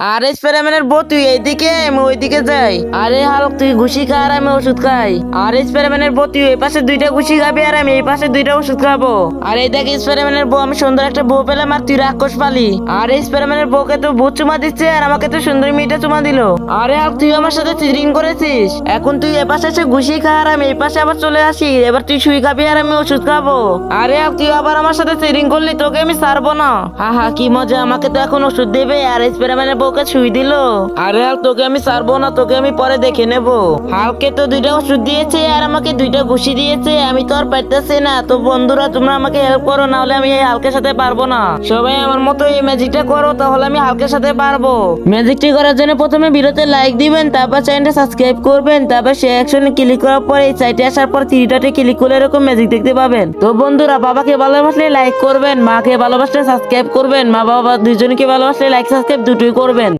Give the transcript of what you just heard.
আরে স্পাইডারম্যানের বউ তুই এইদিকে আমি ওইদিকে যাই। আরে হাল্ক তুই ঘুষি খা আর আমি ওষুধ খাই। আরে স্পাইডারম্যানের বউ তুই এই পাশে দুইটা ঘুষি খাবি আর আমি এই পাশে দুইটা ওষুধ খাবো। আর এই দেখ স্পাইডারম্যানের বউ আমি সুন্দর একটা বউ পেলাম আর তুই রাক্ষস পালি। আরে স্পাইডারম্যানের বউকে তো ভূত চুমা দিচ্ছে আর আমাকে তো সুন্দর মেয়েটা চুমা দিল। আরে হাল্ক তুই আমার সাথে চিটিং করেছিস। এখন তুই এ পাশে এসে ঘুষি খা আর আমি এই পাশে আবার চলে আসি। এবার তুই শুই খাবি আর আমি ওষুধ খাবো। আরে হাল্ক তুই আবার আমার সাথে চিটিং করলি, তোকে আমি ছাড়বো না। হা হা কি মজা, আমাকে তো এখন ওষুধ দেবে আর স্পাইডারম্যানের বউকে শুই দিল। আরে হাল্ক তোকে আমি ছাড়বো না, তোকে আমি পরে দেখে নেব। হাল্কে তো দুইটা ওষুধ দিয়েছে আর আমাকে দুইটা ঘুষি দিয়েছে, আমি তো আর পারতেছি না। তো বন্ধুরা তোমরা আমাকে হেল্প করো, না হলে আমি এই হাল্কের সাথে পারবো না। সবাই আমার মতো এই ম্যাজিকটা করো, তাহলে আমি হাল্কের সাথে পারবো। ম্যাজিকটি করার জন্য প্রথমে ভিডিওতে লাইক দিবেন, তারপর চ্যানেলটা সাবস্ক্রাইব করবেন, তারপর সেই অ্যাকশনে ক্লিক করার পর এই সাইটে আসার পর থ্রি ডটে ক্লিক করলে এরকম ম্যাজিক দেখতে পাবেন। তো বন্ধুরা বাবাকে ভালোবাসলে লাইক করবেন, মাকে ভালোবাসলে সাবস্ক্রাইব করবেন, মা বাবা দুইজনকে ভালোবাসলে লাইক সাবস্ক্রাইব দুটোই করবেন।